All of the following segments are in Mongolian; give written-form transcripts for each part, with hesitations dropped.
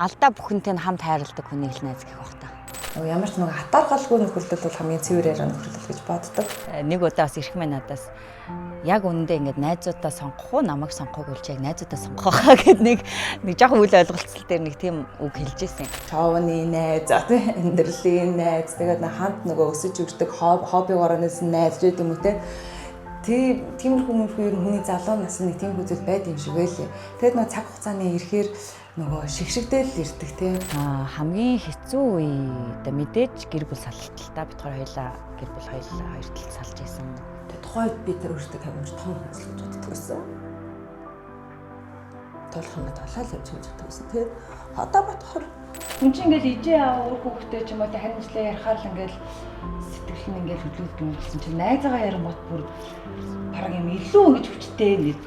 алдаа бүхэнтэй нь хамт хайрладаг хүнийг л найз гэх баг та. Ямар ч нэг хатааргалгүй нөхөрлөл бол хамгийн цэвэр яраа нөхөрлөл гэж боддог. Нэг удаа бас ирэх мэн надаас яг үнэндээ ингээд найзуудаа сонгох уу намайг сонгохыг үлж яг найзуудаа сонгох хаа гэд нэг жоохон үл ойлголцол дээр нэг тийм үг хэлж ирсэн. Човны найз, амьдралын найз, тэгээд хамт нөгөө өсөж өгдөг хоббигоор нэсэн найз гэдэг юм уу те. Тиймэрхүү ер нь хүний залуу насны тийм хүзэл байд юм шиг байлээ. Тэгээд нөгөө цаг хугацааны ирэхээр нөгөө шигшигдэл ирдэг тийм. Хамгийн хэцүү үе одоо мэдээж гэр бүл салалталтаа бид хоёулаа гэр бүл хоёр талд салж исэн. Тэгээд тухайд бид нар өөртөө камер том хүзэл гэж боддог байсан. Толгойд талаал явж байгаа гэсэн. Тэгээд одоо бодохоор хүн чинь ингээл ижээ аав өөр хүүхдээ ч юм уу харин жилээ ярахаар л ингээл сэтгэл нь ингээл хөдлөлт юм гэсэн чинь найзаагаа яран бот бүр бараг юм илүү ингэж хүчтэй нэг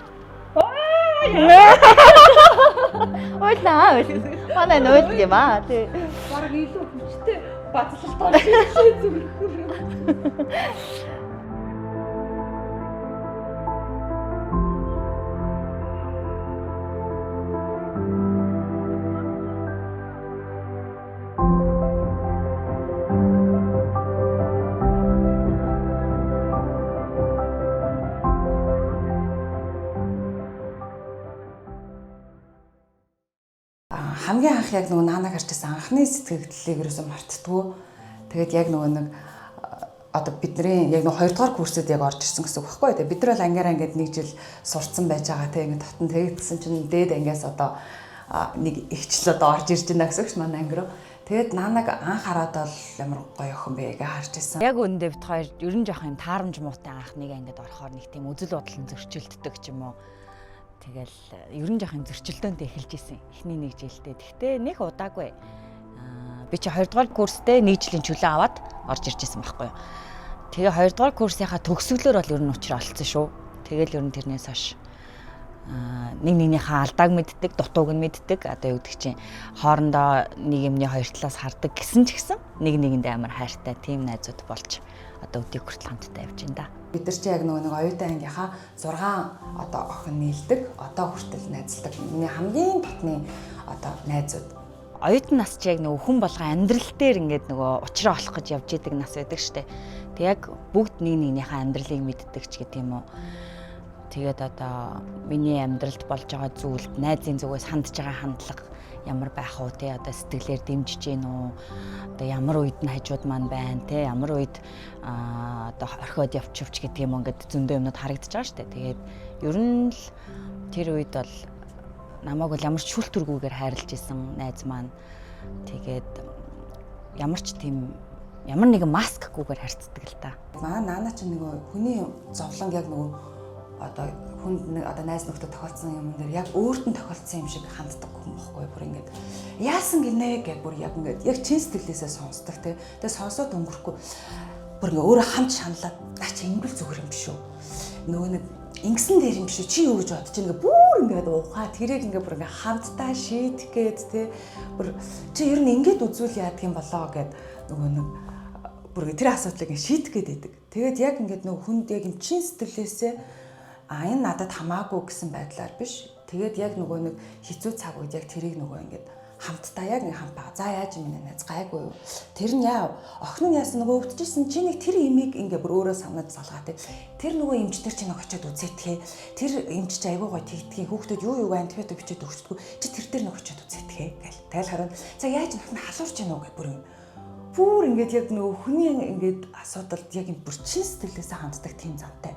Ойлаа. Манай нөөл юм аа тий. бараг илүү хүчтэй бадлалт орсон зүгээр. хамгийн анх яг нөгөө наанаг харчихсан анхны сэтгэлдлийг ерөөсөө мартдаггүй. Тэгээд яг нөгөө нэг одоо бидний яг нөгөө 2 дугаар курсэд яг орж ирсэн гэсэн үг байхгүй. Тэгээд бид нар бол ангиараа ингээд 1 жил сурцсан байж байгаа те ингээд татан тэгсэн чинь дээд ангиас одоо нэг ихчлээд орж ирж байна гэсэн үг ш манай анги руу. Тэгээд наанаг анх хараад бол ямар гоё охин бэ гэж харж ирсэн. Яг үүндээ бид хоёр ер нь жоох юм таарамж муутай анх нэг ангид орохоор нэг тийм үзэл бодол нь зөрчилддөг ч юм уу. Тэгэл ер нь жоох юм зөрчилдөөнтэй эхэлж исэн. Эхний 1 жилдээ. Тэгтээ нэг удаагүй. Би чи 2 дугаар курстэй 1 жилийн чөлөө аваад орж ирж исэн байхгүй юу. Тэгээ 2 дугаар курсынхаа төгсгөлөөр бол ер нь учраа олцсон шүү. Тэгэл ер нь тэрнээс хойш нэг нэгнийхээ алдааг мэддэг, дутууг нь мэддэг. Одоо юу гэдэг чинь хоорондоо нэг юмны хоёр талаас хардаг гэсэн ч гэсэн нэг нэгэндээ амар хайртай тийм найзууд болж одоо өдийг хүртэл хамтдаа явж байна да. Бид нар чи яг нөгөө нэг оюутан ангийнхаа 6 одоо охин нийлдэг, одоо хүртэл найзалдаг. Миний хамгийн дотны одоо найзууд. Оюутан нас чи яг нөгөө хүн болгоо амьдрал дээр ингээд нөгөө учраа олох гэж явж идэг нас байдаг штэ. Тэг яг бүгд нэг нэгнийхээ амьдралыг мэддэг ч гэдэг юм уу. Тэгээд одоо миний амьдралд болж байгаа зүйлд найзын зүгээс хандж байгаа хандлага ямар байх уу те одоо сэтгэлээр дэмжиж гин үү одоо ямар үед нь хажууд маань байна те ямар үед одоо орхиод явчихвч гэдэг юм ингээд зөндөө юмнууд харагдаж байгаа штэ. Тэгээд ер нь л тэр үед бол намайг бол ямар ч шүлтүргүүгээр хайрлаж исэн найз маань тэгээд ямар ч тийм ямар нэгэн маскгүйгээр харьцдаг л та. Манай наана ч нөгөө хүний зовлон яг нөгөө одоо хүнд одоо найз нөхдөд тохиолдсон юм дээр яг өөрт нь тохиолдсон юм шиг ханддаг хүн бохгүй бүр ингээд яасан гинэ гэж бүр яг ингээд яг чин сэтгэлээсээ сонсдог те. Тэгээ сонсоод өнгөрөхгүй бүр ингээд өөрөө хамт шаналаад чи ингэл зүгээр юм биш үү. Нөгөө нэг ингэсэн дээр юм биш үү чи юу гэж бодож ингээд бүр ингээд ухаа тэрийг ингээд бүр ингээд хамтдаа шийдэх гээд те бүр чи ер нь ингээд үзүүл яадаг юм болоо гэд нөгөө нэг бүр тэр асуудлыг шийдэх гээд байдаг. Тэгээд яг ингээд нөгөө хүнд яг юм чин сэтгэлээсээ энэ надад хамаагүй гэсэн байдлаар биш. Тэгээд яг нөгөө нэг хэцүү цаг үед яг тэрийг нөгөө ингээд хамтдаа яг нэг хамт байгаа. За яаж юм найз гайгүй юу. Тэр нь яав. Охин нь яасан нөгөө өвдөжсэн чи нэг тэр имийг ингээд бүр өөрөө санаад залгаатай. Тэр нөгөө эмчтэр чи нэг очиод үзээтгэе. Тэр эмч чи айгүй гой тэгдгийг хүүхдүүд юу юу антибиотик бичээд өгчдгүү. Чи тэр дээр нэг очиод үзээтгэе гэл. Тайл хараад за яаж охин халуурч гэнэ үү гэх бүр ингээд яг нөгөө хүний ингээд асуудалд яг юм бүр чин сэтгэлээсээ ханддаг тийм замтай.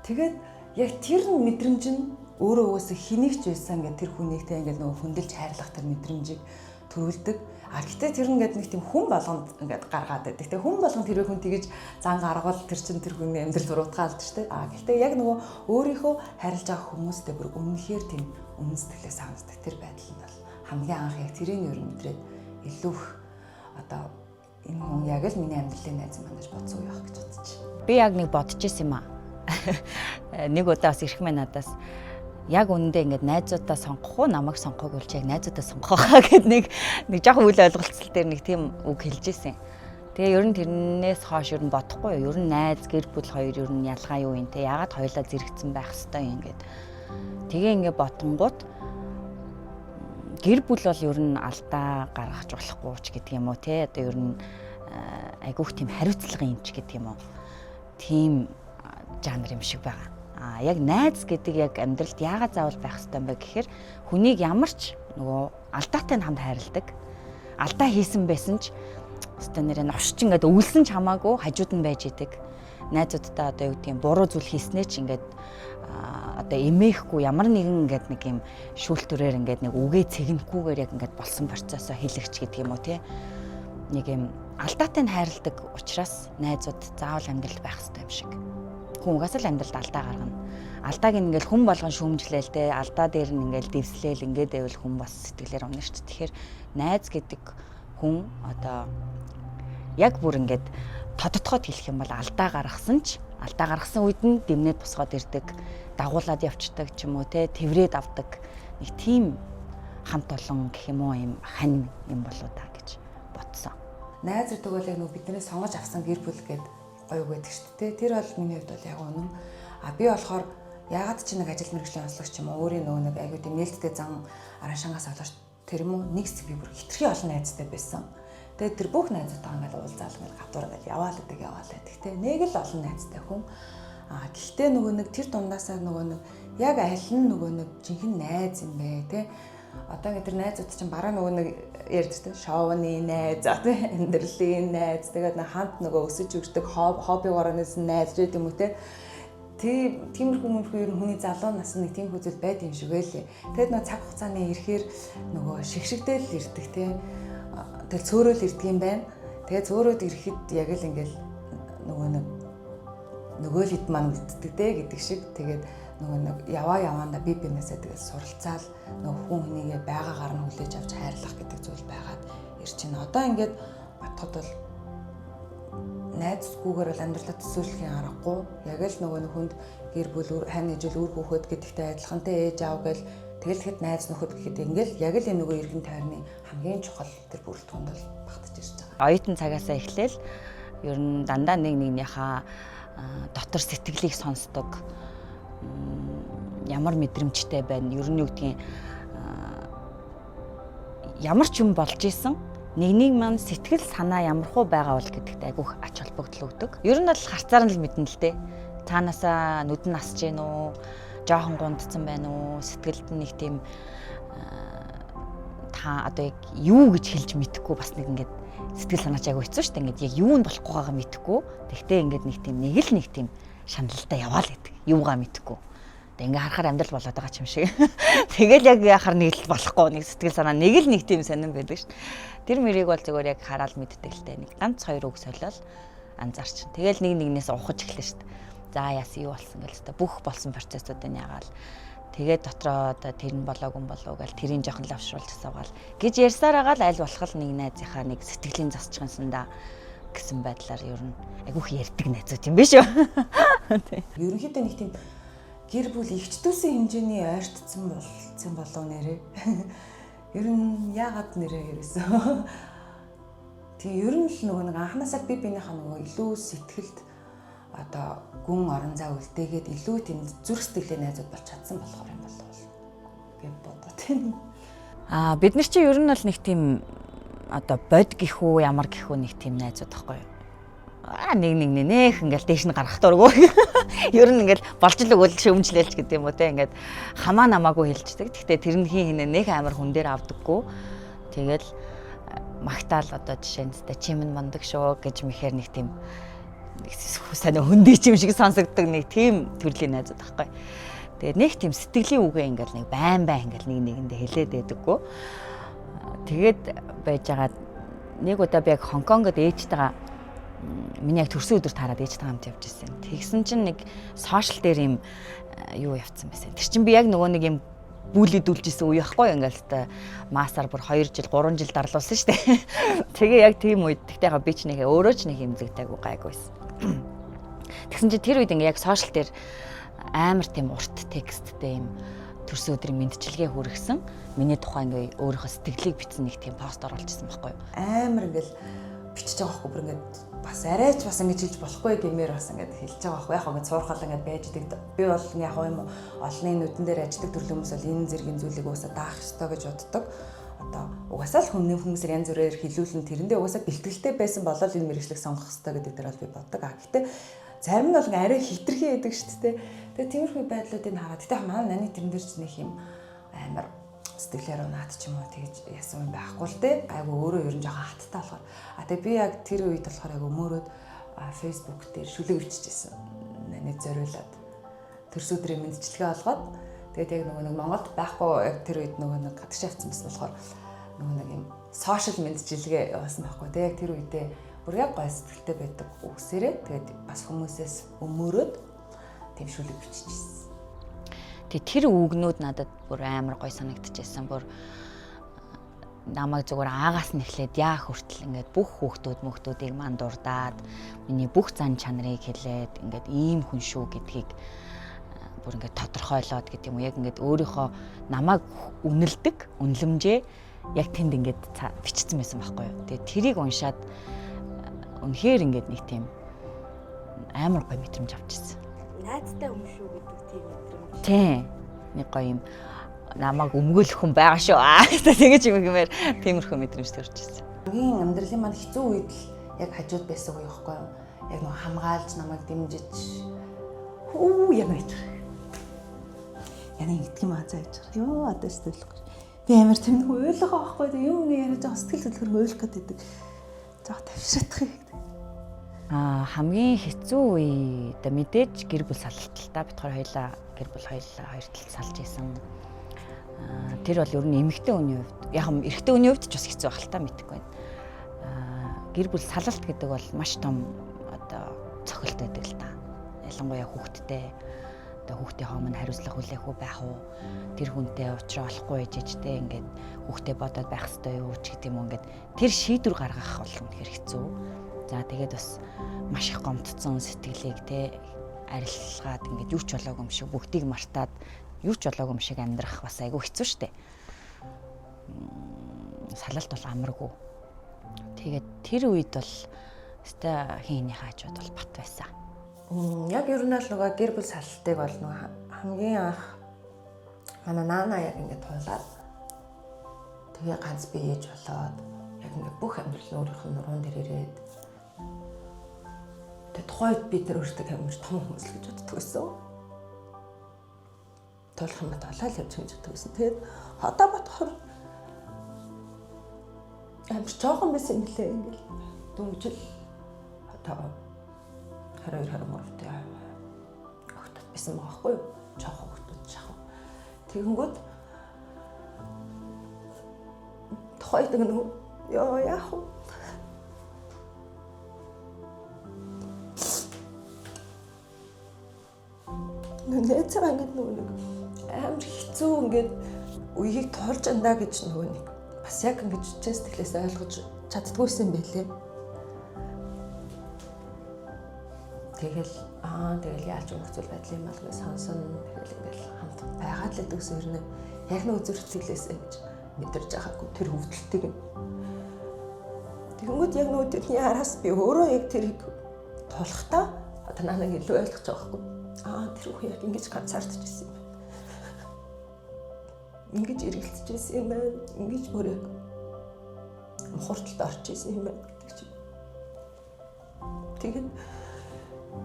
Тэгээд яг тэр мэдрэмж нь өөрөө өөөсө хэнийг ч байсан гэдэг тэр хүнийгтэй ингээд нөгөө хүндэлж хайрлах тэр мэдрэмжийг төрүүлдэг. Гэхдээ тэр ингээд нэг тийм хүн болгонд ингээд гаргаад байдаг. Тэгээ хүн болгон тэр хүн тэгэж зан гаргавал тэр чин тэр хүний амьдрал зургатгаалд штэ. Гэхдээ яг нөгөө өөрийнхөө хайрлаж байгаа хүмүүстэй бүр үнэхээр тийм өмнө сэтгэлээс ханддаг тэр байдал нь бол хамгийн анх яг тэрийг ер нь мэдрээд илүү их одоо энэ хүн яг л миний амьдралын найз маань гэж бодсон уу явах гэж бодчих. Би яг нэг бодож исэн юм аа. Нэг удаа бас ирэх мэн надаас яг үнэндээ ингээд найзуудаа сонгох уу намайг сонгохыг үлж яг найзуудаа сонгох хаа гэд нэг жоохон үл ойлголцол дээр нэг тийм үг хэлж ирсэн. Тэгээ ер нь тэрнээс хойш ер нь бодохгүй юу. Ер нь найз гэр бүл хоёр ер нь ялгаа юу юм те. Ягаад хоёулаа зэрэгцэн байх хэвээр юм ингээд. Тэгээ ингээд ботонгууд гэр бүл бол ер нь алдаа гаргаж болохгүй ч гэдэг юм уу те одоо ер нь айгүйх тийм хариуцлагын юмч гэдэг юм уу тийм жанр юм шиг байгаа. Яг найз гэдэг яг амьдралд яагаад заавал байх ёстой юм бэ гэхээр хүнийг ямар ч нөгөө алдаатай хамт хайрладаг. Алдаа хийсэн байсан ч өстой нэрээ новшч ингээд өвлсөн ч хамаагүй хажууд нь байж идэг. Найзуудтай одоо юу гэдэг юм буруу зүйл хийснээ ч ингээд одоо эмээхгүй ямар нэгэн ингээд нэг юм шүүлтүрээр ингээд нэг үгээ цэгнэхгүйгээр яг ингээд болсон процессоо хийлэгч гэдэг юм уу те. Нэг юм алдаатай хайрладаг учраас найзууд заавал амьдралд байх ёстой юм шиг. Хүн угаасаа л амьдралд алдаа гаргана. Алдааг ингээл хүн болгон шүүмжлээл те алдаа дээр нь ингээл дэвслээл ингээд байвал хүн бас сэтгэлээр унах шүү дээ. Тэгэхээр найз гэдэг хүн одоо яг бүр ингээд тодотгоод хэлэх юм бол алдаа гаргасан ч алдаа гаргасан үед нь дэмнээд босгоод ирдэг, дагуулад явцдаг ч юм уу те тэврээд авдаг нэг тийм хамт олон гэх юм уу юм хань юм болоо та гэж бодсон. Найз гэдэг бол яг нөгөө биднээс сонгож авсан гэр бүл гэдэг гоё үг байдаг шүү дээ. Тэр бол миний хувьд бол яг үнэн. Би болохоор яагаад ч нэг ажил мэргэжлийн онцлогч юм уу өөрийн нөгөө нэг аягүй тийм нээлттэй зан араа шангаас олооч тэр юм уу нэг хэсэг би бүр хитрхи олон найзтай байсан. Тэгээд тэр бүх найзтайгаа ингээл уулзаал ингээл гадуур ингээл яваал гэдэг те нэг л олон найзтай хүн. Гэхдээ нөгөө нэг тэр дундаасаа нөгөө нэг яг аль нь нөгөө нэг жинхэнэ найз юм бэ те. Одоо ингээд тэр найзууд чинь бараа нөгөө нэг ярьдтэй шоуны найз те амьдралын найз тэгээд хамт нөгөө өсөж өгдөг хоббигоор нэсэн найз гэдэг юм уу те. Тиймэрхүү ер нь хүний залуу нас нэг тийм хүзэл байд юм шиг байлээ. Тэгэд нөгөө цаг хугацааны ирэхээр нөгөө шигшигдэл ирдэг те. Тэгэл цөөрөөл ирдэг юм байна. Тэгээ цөөрөөд ирэхэд яг л ингээл нөгөө л ид маань үлддэг дээ гэдэг шиг. Тэгээд нөгөө нэг яваанда би бинээсээ тэгэл суралцаал нөгөө хүн хүнийгээ байгаагаар нь хүлээж авч хайрлах гэдэг зүйл байгаад ирж байна. Одоо ингээд батхад бол найзгүйгээр бол амьдралаа төсөөлөхийн аргагүй. Яг л нөгөө хүнд гэр бүл хань ижил үр хүүхэд гэдэгтэй адилхантай ээж аав гэл тэгэл тэгэхэд найз нөхөд гэхэд ингээл яг л нөгөө эргэн тойрны хамгийн чухал тэр бүрэлдэхүүнд бол багтаж ирж байгаа. Оюутан цагаасаа эхлээл ер нь дандаа нэг нэгнийхээ дотор сэтгэлийг сонсдог. Ямар мэдрэмжтэй байна. Ер нь юу гэдгийг ямар ч юм болж исэн нэг маань сэтгэл санаа ямархуу байгаа бол гэдэгт айгүйх ач холбогдол өгдөг. Ер нь бол харцаар нь л мэднэ л дээ. Цаанаасаа нүдэн насж гин үү, жоохон гундцсан байна уу, сэтгэлд нэг тийм та одоо яг юу гэж хэлж мэдэхгүй бас нэг ингээд сэтгэл санаач айгүй хэцүү шүү дээ. Ингээд яг юу нь болохгүй байгаа мэдэхгүй. Тэгтээ ингээд нэг тийм шаналлаа яваал гэдэг. Юугаа мэдэхгүй. Ингээ харахаар амьдрал болоод байгаа юм шиг. Тэгэл яг яхаар нэг л болохгүй нэг сэтгэл санаа нэг тийм сонирн байдаг шүү. Тэр мөрийг бол зөвөр яг хараад мэддэг л дээ. Нэг ганц хоёр үг солиол анзаарч. Тэгэл нэг нэгнээс ухаж эхлэв шүү. За яасан юу болсон гээл хэвээр бүх болсон процессуудыг ягаал. Тэгээд дотроо тэр нь болоогүй гээл тэрийн жоохон лавшруулж асуугаал. Гэж ярьсаар байгаа л аль болох нэг найзынхаа нэг сэтгэлийн засчихсандаа гэсэн байдлаар ер нь айгүйх ярьдаг найзууд юм биш үү? Ерөнхийдөө нэг тийм гэр бүл ихчдүүлсэн хэмжээний ойртцсан болов нэрээ. Ер нь яагаад нэрээ ерөөсөө. Тэгээ ер нь л нөгөө нэг анханасаа би биенийхээ нөгөө илүү сэтгэлд одоо гүн орон зай үлдээгээд илүү тийм зүрх сэтгэлийн найзууд болж чадсан болохоор юм болов гэж бодоо тийм. Бид нар чи ер нь бол нэг тийм одоо бод гихүү ямар гихүү нэг тийм найзууд тахгүй юу? Нэг ингээл дээш нь гарах дурггүй. Ер нь ингээл болж л өгөөл шөмжлээлч гэдэг юм уу те ингээд хамаа намаагүй хэлждэг. Гэхдээ тэр нь хинэ нэг амар хүн дээр авдаггүй. Тэгэл магтаал одоо жишээ нь чимэн мондөг шүү гэж мэхээр нэг тийм санаа хөндөж юм шиг сонсогддог нэг тийм төрлийн найзууд байхгүй. Тэгээд нэг тийм сэтгэлийн үгээ ингээл нэг байн ингээл нэгэндээ хэлээд байдаггүй. Тэгээд байж байгаа нэг удаа би яг Хонконгод ээжтэйгээ миний яг төрсөн өдөр таарад ээжтэй хамт явж ирсэн. Тэгсэн чинь нэг сошиал дээр юм юу явцсан байсан. Тэр чинь би яг нөгөө нэг юм бүлэдүүлж исэн үе байхгүй ингээл та маасаар бүр 2 жил 3 жил дарлуулсан шүү дээ. Тэгээ яг тийм үед тэгтээ би ч нэг өөрөө ч нэг хэмзэгдээгүй гайгүйсэн. Тэгсэн чинь тэр үед ингээ яг сошиал дээр амар тийм урт тексттэй юм төрсөн өдрийн мэдчилгээ хүргэсэн. Миний тухай ингээ өөрийнхөө сэтгэлийг бичсэн нэг тийм пост оруулжсэн байхгүй юу. Амар ингээл бичиж байгаа байхгүй бүр ингээд бас арайч бас ингэж хэлж болохгүй гэмээр бас ингээд хэлж байгаа байхгүй яг ингээд суурхал ингээд байж идэг би бол яг юм олонний нүдэн дээр ажилладаг төрлийн хүмүүс бол энэ зэргийн зүйлийг уусаа даах ёстой гэж боддог. Одоо угаасаа л хүмүүсээр янз бүрээр хилүүлэн тэрэндээ угаасаа бэлтгэлтэй байсан болол энэ мэргэжлийг сонгох ёстой гэдэг дээр бол би боддог. Гэхдээ зарим нь бол арай хитрхи байдаг шүү дээ. Тэгээ тиймэрхүү байдлуудыг хараад тэгтээ манай наны тэрэн дээр ч нэг юм амар сэтгэлээр унаад ч юм уу тэгж ясан юм байхгүй л дээ. Айгу өөрөө ер нь жоохон хаттай болохоор. Тэгээ би яг тэр үед болохоор яг өмөрөөд Facebook дээр шүлэг бичижсэн. Нани зориулаад төрс өдрийн мэдчилгээ олгоод тэгээд яг нөгөө нэг Монголд байхгүй яг тэр үед нөгөө нэг гадагш явцсан байсан болохоор нөгөө нэг юм сошиал мэдчилгээ явуулсан байхгүй. Тэгээд яг тэр үедээ бүр яг гой сэтгэлтэй байдаг үгсээрээ тэгээд бас хүмүүсээс өмөрөөд тийм шүлэг бичижсэн. Тэгээ тэр үгнүүд надад бүр амар гоё санагдчихсан. Бүр намайг зүгээр аагаас нь эхлээд яах хүртэл ингээд бүх хүүхдүүдийг манд дурдаад миний бүх зан чанарыг хэлээд ингээд ийм хүн шүү гэдгийг бүр ингээд тодорхойлоод гэдэг юм уу. Яг ингээд өөрийнхөө намайг үнэлдэг үнэлэмжээ яг тэнд ингээд бичсэн байсан байхгүй юу. Тэгээ тэрийг уншаад үнэхээр ингээд нэг тийм амар гоё мэдрэмж авчихсан. Найзтай юм шүү гэдэг тийм мэдрэмж. Тийм. Нэг гоё юм намайг өмгөөлөх хүн байгаа шүү. Тэгэж юм гэмээр тиймэрхүү мэдрэмж төрчихсэн. Хамгийн амьдралын маань хэцүү үед л яг хажууд байсан уу яахгүй юу? Яг нэг хамгаалж намайг дэмжиж яг нэг яна ингэдэг юм аа зааж байгаа. Йоо одоо сэтгэлгүй. Би амар тэмдэг ойлгоо байхгүй юу? Юм яриад байгаа сэтгэл хөдлөхөр ойлгох гэдэг. Зоо тавшраадах юм. Хамгийн хэцүү үед мэдээж гэр бүл салалталтаа бид хоёулаа гэр бүл хоёр талд салж исэн. Тэр бол ер нь эмэгтэй хүний хувьд яг эрэгтэй хүний хувьд ч бас хэцүү байх л та мэдхгүй байна. Гэр бүл салалт гэдэг бол маш том одоо цохилт байдаг л та. Ялангуяа хүүхдтэй одоо хүүхдийн хоомн хариуцлага хүлээх үү байх уу? Тэр хүнтэй уулзраа болохгүй ээжтэй ингээд хүүхдээ бодоод байх хэрэгтэй юу ч гэдэг юм уу ингээд тэр шийдвэр гаргах бол үнэхээр хэцүү. За тэгээд бас маш их гомдсон сэтгэлийг те арилгаад ингээд юу ч болоогүй юм шиг бүгдийг мартаад юу ч болоогүй юм шиг амьдрах бас айгүй хэцүү шттэ. Салалт бол амаргүй. Тэгээд тэр үед бол өстой хийний хаажууд бол бат байсан. Яг ер нь л нөгөө гэр бүл салалтыг бол нөгөө хамгийн анх манай наана яг ингээд туулаад тэгээ ганц би ээж болоод яг ингээд бүх амьдрал өөрийнх нь нуруунд дээр ирээд тэгээ тухайд би тэр өөртөө амар том хүмүүс л гэж боддог байсан. Туулах юм бол явж гэж боддог байсан. Тэгээд одоо бодохоор амар жоохон байсан юм лээ ингээд дөнгөжл одоо 22-23 огтод байсан байхгүй юу? Жоохон огтод шахав. Тэгэнгүүт тухайд нөгөө ёо яах вэ? Нээцээ ингээд нөгөө нэг амар хэцүү ингээд үеийг тоолж андаа гэж нөгөө нэг бас яг ингэж сэтгэлээс ойлгож чаддгүйсэн байлээ. Тэгэл яаж нөхцөл байдал юм бол гэж сонсон. Тэгэл ингээл хамт байгаад л дүүс өрнө. Яг нэг үзүрхтгэлээс гэж мэдэрч байгаагүй тэр хөвдөлтийг. Тэгэнгүүт яг нөгөө тэрний араас би өөрөө яг тэрийг тулахдаа одоо наанаг илүү ойлгож байгаа байхгүй. Тэр хүн яг ингэж ганцаардж ирсэн юм байна. Ингэж эргэлдэж ирсэн юм байна. Ингэж өөрөө мухарталд орж ирсэн юм байна гэдэг чинь. Тэгээд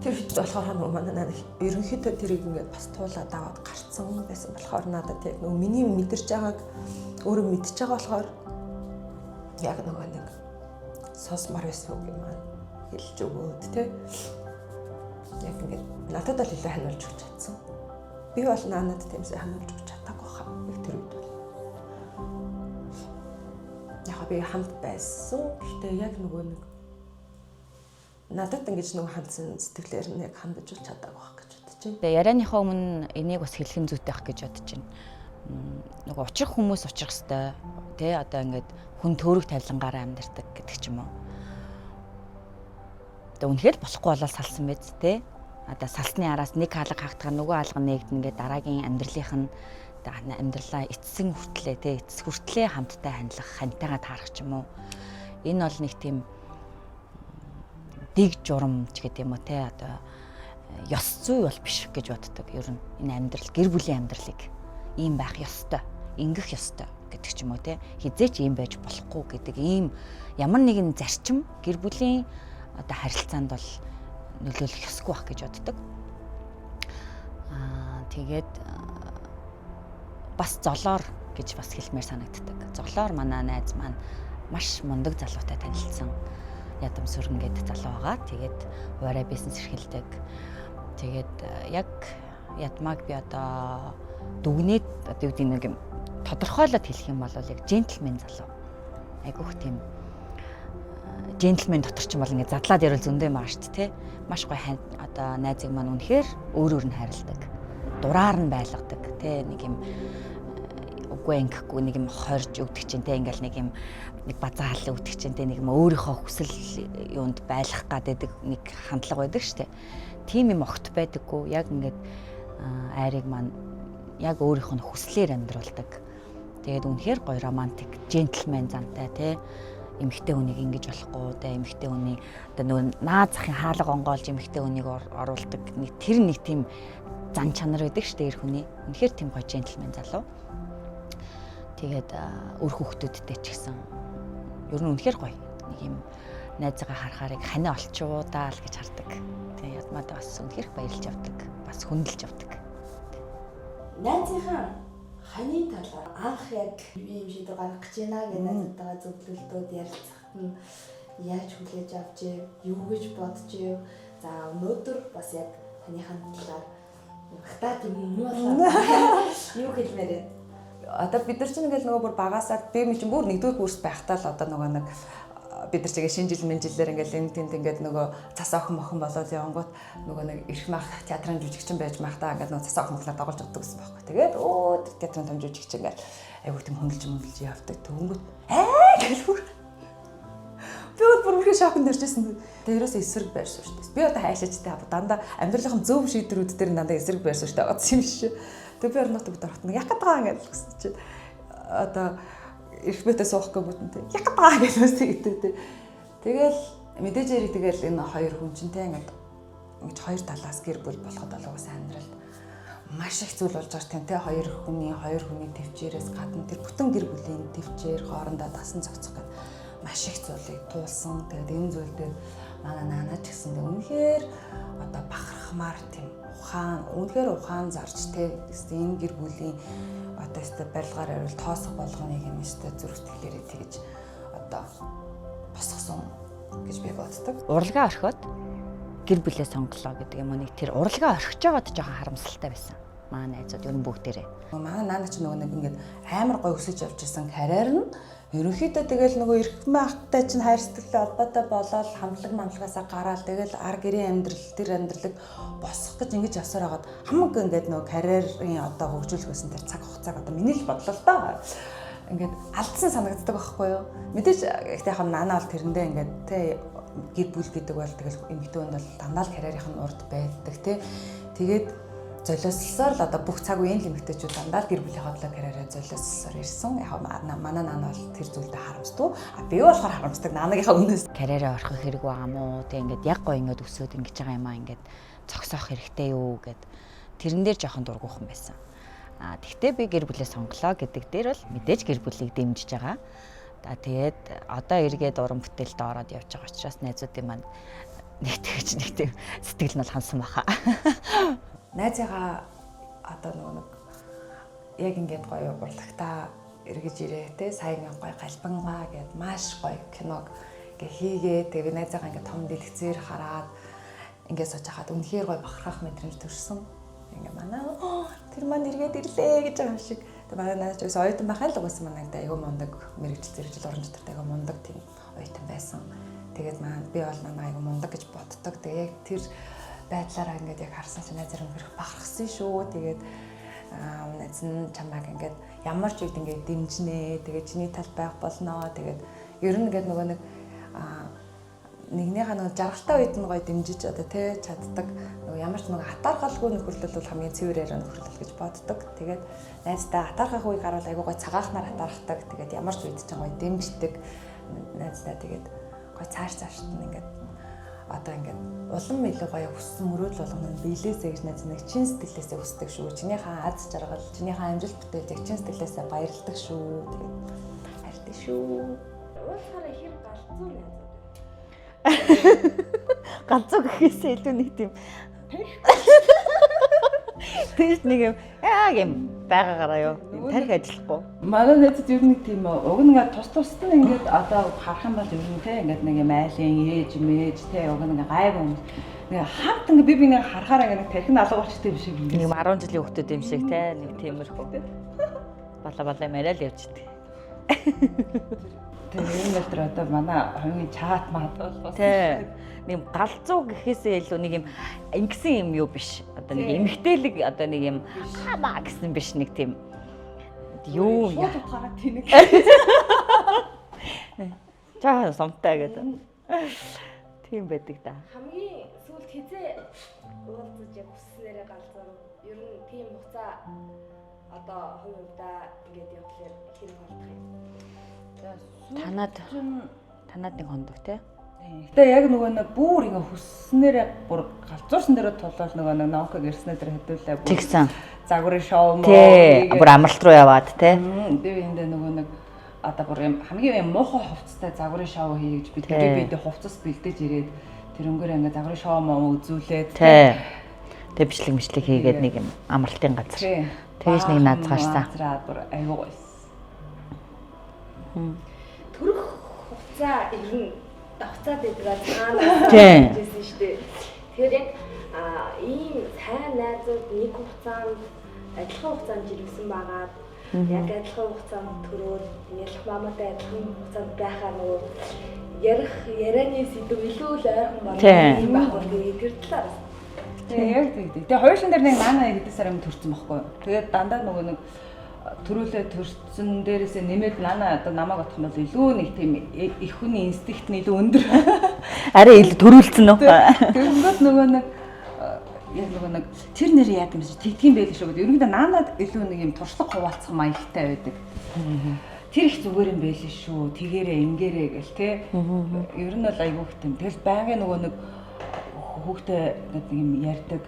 тэр хэд болохоор нөгөө манай наа ерөнхийдөө тэрийг ингээд бас туулаад аваад гарцсан байсан болохоор надад яг нөгөө миний мэдэрч байгааг өөрөө мэдчихэж байгаа болохоор яг нөгөө нэг сонсмар байсан үг юм аа хэлж өгөөд тэ яг ингээд надад л илүү ханиулж өгч чадсан. Би бол наанад тиймсээ ханиулж өгч чадаагүй хаа. Яг тэр үед бол яг би хамт байсан. Гэхдээ яг нөгөө нэг надад ингэж нөгөө хандсан сэтгэлээр нь яг хандаж бол чадаагүй байх гэж бодож байна. Тэгээ ярианыхаа өмнө энийг бас хэлхэн зүйтэй байх гэж бодож байна. Нөгөө учрах хүмүүс учрах хэвээр тий одоо ингээд хүн төөрөг тавилангаараа амьдардаг гэдэг ч юм уу. Тэгээ үнэхээр болохгүй болол салсан байц тий. Одоо салсны араас нэг хаалга хаагтгаа нөгөө хаалга нээгдэн ингээд дараагийн амьдралынх нь амьдралаа эцсэн хүртлээ тий эцэс хүртлээ хамттай хандлах хантайгаа таарах ч юм уу. Энэ бол нэг тийм дэг журамч гэдэг юм уу те одоо ёс зүй бол биш гэж боддог. Ер нь энэ амьдрал гэр бүлийн амьдралыг ийм байх ёстой, ингэх ёстой гэдэг ч юм уу те хизээч ийм байж болохгүй гэдэг ийм ямар нэгэн зарчим гэр бүлийн одоо харилцаанд бол нөлөөлөх ёсгүй байх гэж боддог. Тэгээд бас золоор гэж бас хэлмээр санагддаг. Золоор манай найз маань маш мундаг залуутай танилцсан. Ядам сүрэн гэдэг залуу байгаа. Тэгээд уурай бизнес эрхэлдэг. Тэгээд яг ядмаг би одоо дүгнээд одоо юу гэдэг нэг юм тодорхойлоод хэлэх юм бол яг джентльмен залуу. Айгүйх тийм джентльмен дотор ч юм бол ингээд задлаад ярил зөндөө маа шүү дээ. Маш гоё одоо найзыг маань үнэхээр өөр нь хайрладаг. Дураар нь байлгадаг те нэг юм үгүй ингэхгүй нэг юм хорж өгдөг чинь те ингээл нэг юм нэг базаалал өгдөг чинь те нэг юм өөрийнхөө хүсэл юунд байлгах гаддаг нэг хандлага байдаг штэ. Тийм юм огт байдаггүй. Яг ингээд айрыг маань яг өөрийнх нь хүслээр амьдруулдаг. Тэгээд үнэхээр гоё романтик, джентльмен зантай те эмэгтэй хүнийг ингэж болохгүй те эмэгтэй хүний одоо нөгөө наад захын хаалга онгоолж эмэгтэй хүнийг оруулдаг нэг тэр нэг тийм зан чанар байдаг шүү дээ эр хүний. Үнэхээр тийм гоё джентльмен залуу. Тэгээд өр хүүхдүүдтэй ч гэсэн ер нь үнэхээр гоё. Нэг юм найзгаа харахаарыг ханаа олчуу даа л гэж хардаг. Тэгээд ядмаад бас үнэхээр баярлж авдаг. Бас хүндэлж авдаг. Найзынхаа ханы талаар анх яг ийм шийдвэр гаргах гэж байна гэж найзтайгаа зөвлөлтүүд ярилцахад нь яаж хүлээж авч юу гэж бодож ив. За өнөөдөр бас яг ханыхаа талаар хатаа тийм юм болоо. Юу хэлмээр вэ? Одоо бид нар чинь ингээл нөгөө бүр багасаа би чинь бүр нэгдүгээр курс байхдаа л одоо нөгөө нэг бид нар чигээ шинэ жил мэнжилээр ингээл энэ тэнд ингээд нөгөө цас охин мохон болоод явангууд нөгөө нэг эрх мах театрын жүжигчин байж махтаа ингээд нөгөө цас охин мохноор дагуулж авдаг гэсэн байхгүй. Тэгээд театрын том жүжигчин ингээд айгуу тийм хөндлөж явдаг. Төвөнгөт гэл бүр би бүр үнэхээр шокнд иржсэн. Тэрээс эсрэг байрсан шүү дээ. Би одоо хайшаачтай дандаа амьдралын зөв шийдвэрүүд дээр дандаа эсрэг байрсан шүү дээ. Одсон юм шиг. Тэг би орнот өгдөрхт нэг яг гадгаа ингээд гэсэн чинь одоо эрхбэтээ суухгүй бүтэнтэй яг гадгаа гэж үстэй. Тэгэл мэдээж яриг тэгэл энэ хоёр хүн чинь те ингээд хоёр талаас гэр бүл болоход олоогоос амьдралд маш их зүйл болж байгаа тийм те хоёр хүний төвчээрээс гадна тэр бүтэн гэр бүлийн төвчээр хоорондоо дасан зохицох гэдэг маш их зүйлийг туулсан. Тэгээд энэ зүйл дээр манай наанаа ч гэсэн үнэхээр одоо бахархмаар тийм үнэхээр ухаан зарж те энэ гэр бүлийн одоо өстө барилгаар авил тоосох болгоныг юм өстө зүрх тэлээрээ тэгж одоо босгосон гэж би боддог. Уралгаа орхиод гэр бүлээ сонголоо гэдэг юм уу нэг тэр уралгаа орхиж байгаад жоохон харамсалтай байсан. Манай найзууд ер нь бүгдээрээ. Манай наана ч нөгөө нэг ингээд амар гой өсөж явж исэн карьер нь ерөнхийдөө тэгэл нөгөө эрхэм ахтай чинь хайр сэтгэлтэй холбоотой болоод хамтлаг мамлагаасаа гараад тэгэл ар гэрийн тэр амьдралыг босгох гэж ингэж явсаар хагаад хамаг ингээд нөгөө карьерийн одоо хөгжүүлэх гэсэн тэр цаг хугацааг одоо миний л бодлоо л доо. Ингээд алдсан санагддаг байхгүй юу? Мэдээж ихтэй яг наана бол тэрэндээ ингээд тэ гэр бүл гэдэг бол тэгэл эмэгтэй хүнд бол дандаа л карьерийнх нь урд байдаг тэ. Тэгээд золиослсоор л одоо бүх цаг үеийн л эмэгтэйчүүд дандаа л гэр бүлийн хотлоо карьераа золиослсоор ирсэн. Яг манай наана бол тэр зүйлдээ харамсдаг. Би болохоор харамсдаг нааныхаа өмнөөс. Карьераа орхих хэрэг байгаа мó? Тэг ингээд яг гоё ингээд өсөөд ингэж байгаа юм аа ингээд цогсоох хэрэгтэй юу гэд тэрэн дээр жоохон дургуухан байсан. Тэгтээ би гэр бүлээ сонголоо гэдэг дээр бол мэдээж гэр бүлийг дэмжиж байгаа. Тэгээд одоо эргээд уран бүтээлд ороод явж байгаа учраас найзуудын маань нэг тийм сэтгэл нь бол хансан баха. Найзыгаа одоо нэг яг ингээд гоё урлагтаа эргэж ирээ те сайн гоё галбангаа гэд маш гоё киног ингээ хийгээ. Тэгээ найзыгаа ингээ том дэлгэцээр хараад ингээ сууж хахад үнэхээр гоё бахархах мэдрэмж төрсөн. Ингээ манай тэр маань эргээд ирлээ гэж байгаа юм шиг. Тэгээ манай найз ч оюутан байхаа л угаасан манай айгүй мундаг мэрэгч зэрэгжил орон дотор айгүй мундаг тийм оюутан байсан. Тэгээд би бол намайг айгүй мундаг гэж боддог. Тэгээ яг тэр байдлаараа ингээд яг харсан чинь найз зарим хэрэг бахархсан шүү. Тэгээд найз нь чамайг ингээд ямар ч үед ингээд дэмжнэ. Тэгээд чиний талд байх болноо. Тэгээд ер нь ингээд нөгөө нэгнийхээ нөгөө жаргалтай үед нь гоё дэмжиж одоо тэ чаддаг. Нөгөө ямар ч нөгөө хатаархалгүй нөхөрлөл бол хамгийн цэврээр нөхөрлөл гэж боддог. Тэгээд найзтай хатаархах үе гарвал айгүй гоё цагаахнаар хатаархдаг. Тэгээд ямар ч үед ч гоё дэмждэг. Найзтай тэгээд гоё цааш нь ингээд одоо ингээд улам илүү гоё хүссэн мөрөөдөл болгоно нь биелээсээ гэж найз нэг чин сэтгэлээсээ хүсдэг шүү. Чинийхээ аз жаргал, чинийхээ амжилт бүтээлийг чин сэтгэлээсээ баярладаг шүү. Тэгээд хайртай шүү. Уулахаараа хэр галзуу найз. Галзуу гэхээсээ илүү нэг тийм Тэс нэг юм байгаагаараа юу. Тарих ажиллахгүй. Манай найзад ер нь тийм уг нь ингээд тус нь ингээд одоо харах юм бол ер нь те ингээд нэг юм айлын ээж мэж те уг нь ингээд гайгүй юм. Нэг хамт ингээд би нэг харахаараа ингээд тархин алга болчтой юм шиг Нэг 10 жилийн хүүхдүүд юм шиг те нэг тиймэрхүү. Бала яриад явж идэг. Тэгээ юм л одоо манай хоёрын чат маад бол Тэ. Нэг галзуу гэхээсээ илүү нэг юм ингэсэн юм юу биш. Одоо нэг эмгтээлэг одоо нэг юм хамаа гэсэн биш нэг тийм юу яа. шууд утгаараа тэнэг. Чаа сомтой гэдэг. Тийм байдаг да. Хамгийн сүүлд хизээ уулзаж яг хүснээрээ галзуу. Ер нь тийм хугацаа одоо хувьдаа ингээд явдлаар хэрэг болдох юм. Танад нэг хондог те. Гэтэ яг нөгөө нэг бүр ингээ хүсснээрээ бүр галзуурсан дээр тулвал нөгөө нэг нонко гэрснээ дээр хэдүүлээ. Тэгсэн. Загварын шоу мөн. Тэ. Бүр амралт руу яваад те. Би энд нөгөө нэг одоо бүр юм хамгийн юм муухай хувцастай загварын шоу хийж бид бид хувцас бэлдэж ирээд тэрнгөр ингээ загварын шоу мөн үзүүлээд Тэ. Бичлэг хийгээд нэг юм амралтын газар. Тэгэж нэг наазгаашсан. Бүр аюу гойс. Төрөх хугацаа ер нь давцаад идраа цаанаас Тийм. хийжсэн шүү дээ. Тэгэхээр яг ийм сайн найзууд нэг хугацаанд адилхан хугацаанд жиргсэн байгаад яг адилхан хугацаанд төрөөд ялах маамаатай адилхан хугацаанд байхаа нөгөө ярианы сэдв илүү л ойрхон болов юм байх үү тэр талаар. Тэгээ яг тэгдэг. Тэгээ хоёулын дээр нэг наана хэдэн сар юм төрсэн байхгүй юу. Тэгээд дандаа нөгөө нэг төрүүлээ төрсөн дээрээсээ нэмээд наана одоо намайг отох юм бол илүү нэг тийм их хүний инстинкт нь илүү өндөр. Арай илүү төрүүлсэн үү? Тэгэнгүүт нөгөө нэг яг нөгөө нэг тэр нэр яа юм шиг тэгдгийм байл шүү гэдэг. Ерөнхийдөө наанад илүү нэг юм туршлага хуваалцах маягтай байдаг. Тэр их зүгээр юм байл шүү. Тэгээрээ ингээрээ гэл те. Ер нь бол айгүй хэм. Тэгэл байнгын нөгөө нэг хүүхдээ нэг юм ярьдаг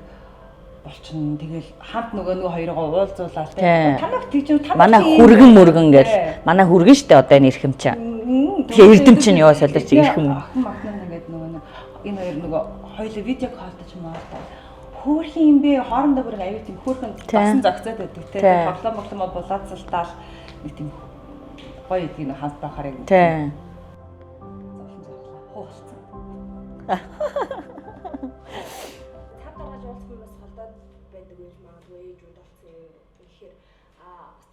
болчихно. Тэгэл хамт нөгөө хоёроо уулзуулаад те. Танах тийч танах Манай хүргэн мөргөн гэл. Манай хүргэн штэ одоо энэ эрхэм чинь. Тэгээ эрдэм чинь ёо солирч эрхэм. Магнаа ингээд нөгөө энэ хоёр нөгөө хоёул видео колтож маалаа. Хөөрхөн юм бэ хоорондоо бүр аюу тийм хөөрхөн басан зогцоод байдаг те. Тоглоом булаацалтаал нэг тийм гоё идэг нэг хамт байхаар юм. Тэ. Хуурцсан.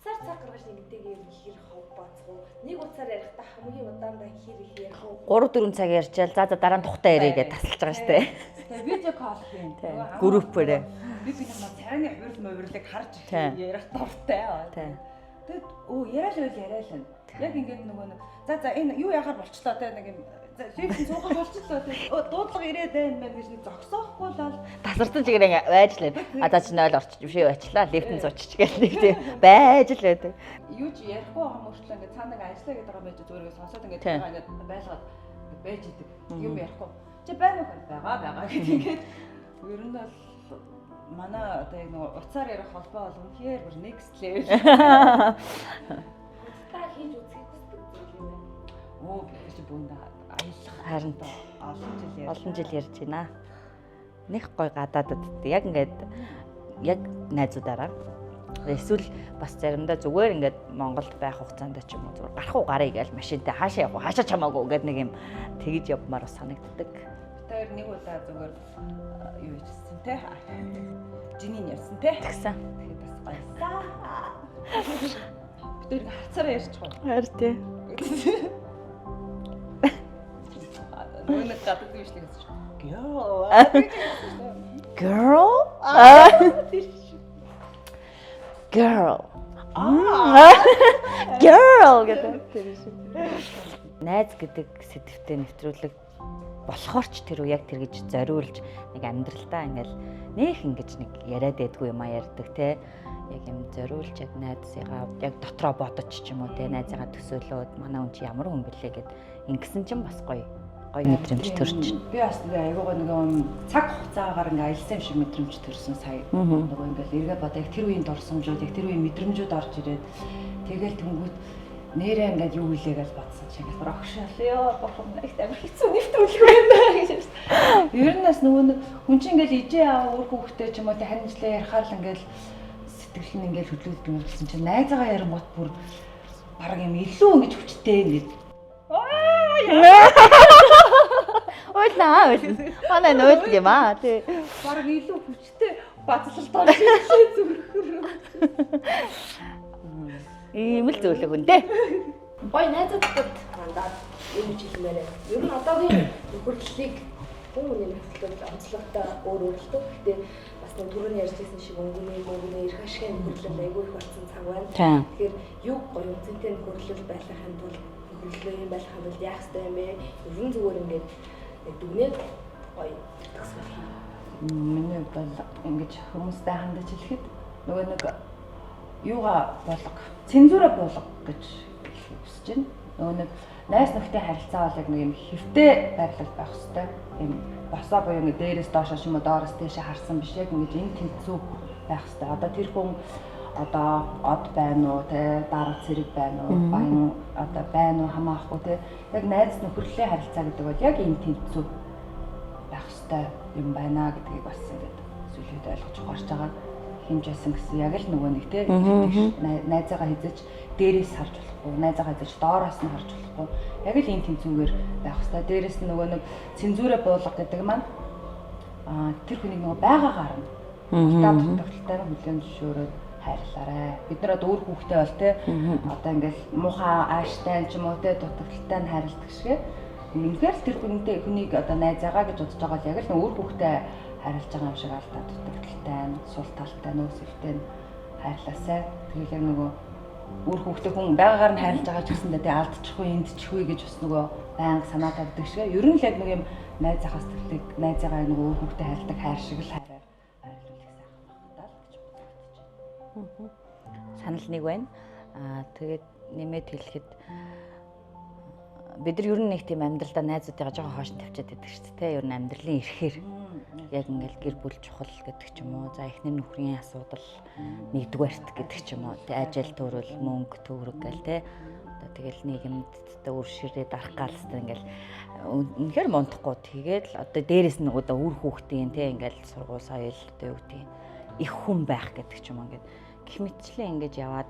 Уцаар цаг гаргаж нэгтэйгээр ихэр хов бацгүй. Нэг уцаар ярихдаа хамгийн удаандаа хэр их ярих вэ? 3-4 цаг ярьчаал за дараа нь тухтаа яриагээ тасалж байгаа штэ. Тэгээ видео кол хийн. Группээрээ. Би намайг царайны хувирал мөврлийг харж ярих дуртай. Тэгэд яриалаа. Яг ингээд нөгөө нэг за энэ юу яхаар болчлоо те нэг юм лифт суугаад болчлоо те дуудлага ирээд байна мэн гэж нэг зогсоохгүй л Тасарсан чигээр ингээ байжлаа. За чи 0 орчих биш үү ажиллаа. Лифтэн зуучч гэх нэг тийм байж л байдаг. юу ч ярихгүй байгаа мөрчлөө ингээд цаана нэг ажиллаа гэдэг байгаа байж зүгээр сонсоод ингээд байгаа ингээд байлгаад байж идэг. Юм ярихгүй. Чи байгаа гэдэг ингээд ер нь бол манай одоо яг нэг уцаар ярих холбоо бол үнэхээр бүр next level. Та хийж үзэх хүсдэг юм байна. Оо би бүүнд аялах Харин олон жил ярьж байна. Них гой гадаадад яг ингээд яг найзуудаараа эсвэл бас заримдаа зүгээр ингээд Монголд байх хугацаанд ч юм уу зүгээр гарах уу гарыг гээл машинтай хаашаа явах уу хаашаа чамаагүй гэдэг нэг юм тэгж явмаар санагддаг. Тэр нэг удаа зүгээр юу хийсэн те жинийн ярьсан те Тэгсэн. тэгээд бас баярлаа. Тэр хацаараа ярьчихгүй. Харин тий. Нүг гадаг биш л гэсэн. Girl? Girl. Girl гэдэг. Найз гэдэг сэдвтэ нэвтрүүлэг болохоор ч тэр яг тэр гэж зориулж нэг амьдралдаа ингээл нөх ингэж нэг яриад байдгүй юм а ярьдаг те. Яг юм зориулж яг найзыгаа яг дотроо бодож ч юм уу те найзыгаа төсөөлөөд манай хүн чи ямар хүн бэлээ гэд ингэсэн чинь бас гоё гоё мэдрэмж төрж. Би бас нэг айгуугаа цаг хугацаагаар ингээ аялсан юм шиг мэдрэмж төрсөн сая. Нөгөө ингээл эргээ бодоо яг тэр үеийн дурсамжууд, яг тэр үеийн мэдрэмжүүд орж ирээд тэгэл тэнгүүт нэрээ ингээд юу хийлээ гэж бодсон чинь ингээд огшаал ёо бохом их амар хэцүү нэвтрүүлэх байна гэж. Ер нь бас нөгөө хүн чинь ингээд ижээ аа өөр хүүхдээ ч юм уу таньжлаа ярихаар л ингээд сэтгэл нь ингээд хөдлөөд юм болсон чинь найзаагаа ярангуут бүр бараг юм илүү ингэж хүчтэй ингээд Ойлаа. Манай нөөлд юм аа тий. бараг илүү хүчтэй бацлалт орж ирсэн зүрхэр. Ийм л зөвлөг үнтэй. Бой найзуудад мандаад юм хэлмээрээ. Ер нь одоогийн нөхөрлөлийг хүмүүний нөхөрлөлд онцлогтой өөр өөрлөлтөө. Гэхдээ бас нэг түрүүний ярьжсэн шиг өнгөний эрх ашигын нөхөрлөл айгүй их болсон цаг байна. Тэгэхээр юг гоё үнцэнтэй нөхөрлөл байхын тулд нөхөрлөл юм байхын тулд яах ёстой юм бэ? Ер нь зүгээр ингээд дүгнээд гоё төгсгөл хий. Миний бол ингэж хүмүүстэй хандаж хэлэхэд нөгөө нэг юугаа болго цензура болго гэж хүсэж байна. Нөгөө нэг найз нөхдөд харилцаа бол яг нэг юм хэвтэй байрлал байх хэвээр юм босоо буюу ингэ дээрээс доошоо ч юм уу доороос дээшээ харсан биш яг ингэж энэ тэнцүү байх хэвээр. Одоо тэр хүн одоо од байна уу те дараа цэрэг байна уу баян одоо байна уу хамаахгүй те яг найз нөхөрлийн харилцаа гэдэг бол яг энэ тэнцүү байх хэвээр юм байна гэдгийг бас ингэ сүлээд ойлгож ухаарч байгаа. Хэмжээсэн гэсэн яг л нөгөө нэг те найзаагаа хизэж дээрээс харж болохгүй найзаагаа хизэж доороос нь харж болохгүй яг л энэ тэнцүүгээр байх хэвээр. Дээрээс нь нөгөө нэг цензураа буулга гэдэг маань тэр хүний нөгөө байгаагаар нь дутагдaltaй хүлээн зөвшөөрөөд хайрлаарай. Бид нар одоо өөр хүүхдээ бол те одоо ингээл муухай ааштай ч юм уу те дутагдaltaй нь хайрладаг шиг. Үнэхээр тэр хүнийг одоо найзаагаа гэж бодож байгаа л яг л өөр хүүхдээ харилж байгаа юм шиг алдаа дутагдaltaй нь сул талтай нөөсөлтэй нь хайрлаасай. Тэгэл яг нөгөө өөр хүүхдээ хүн байгаагаар нь хайрлж байгаа ч гэсэндээ тий алдчихгүй эндчихгүй гэж бас нөгөө байнга санаа тавьдаг шиг. Ер нь л яг нэг юм найзаагаас тэлдэг найзаагаа нөгөө өөр хүүхдээ хайрладаг хайр шиг л хайраар хайрлуулах сайхан багтаа л гэж бодож байна. Санал нэг байна. Тэгээд нэмээд хэлэхэд бид нар ер нь нэг тийм амьдралдаа найзуудыгаа жоохон хоош тавьчаад байдаг шүү дээ. Ер нь амьдралын эрхээр яг ингээл гэр бүл чухал гэдэг ч юм уу. За эхнэр нөхрийн асуудал нэгдүгээрт гэдэг ч юм уу. Тэ ажил төрөл мөнгө төгрөг гэл тэ. Одоо тэгэл нийгэмд өрширээд арах галстай ингээл үнэхээр мундахгүй. Тэгээд одоо дээрэс нь одоо үр хүүхдийн тэ ингээл сургууль соёл одоо юу гэдэг их хүн байх гэдэг ч юм уу. Ингээд гэх мэтчлэн ингэж яваад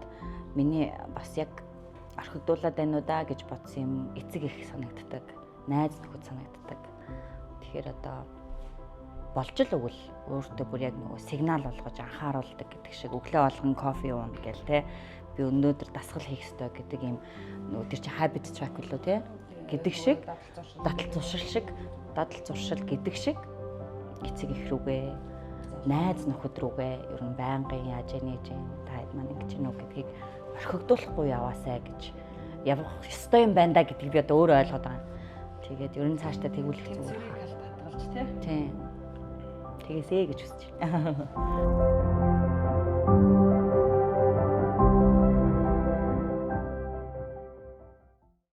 миний бас яг орхигдуулаад байна уу да гэж бодсон юм эцэг их санагддаг. Найз нөхөд санагддаг. Тэгэхээр одоо болж л өгвөл өөртөө бүр яг нөгөө сигнал болгож анхааруулдаг гэдэг шиг өглөө болгон кофе уун гэл те би өнөөдөр дасгал хийх ёстой гэдэг юм нөгөө тэр чи habit track лөө те гэдэг шиг дадал зуршил гэдэг шиг эцэг их рүүгээ найз нөхөд рүүгээ ер нь байнгын яаж нээж та хэд маань ингэж нөө гэдгийг орхигдуулахгүй яваасай гэж явах ёстой юм байна да гэдгийг би одоо өөрөө ойлгоод байгаа. Тэгээд ер нь цаашдаа тэгүүлэх зүгээр хадгалж тий. Тийм. Тэгээсэй гэж хүсэж байна.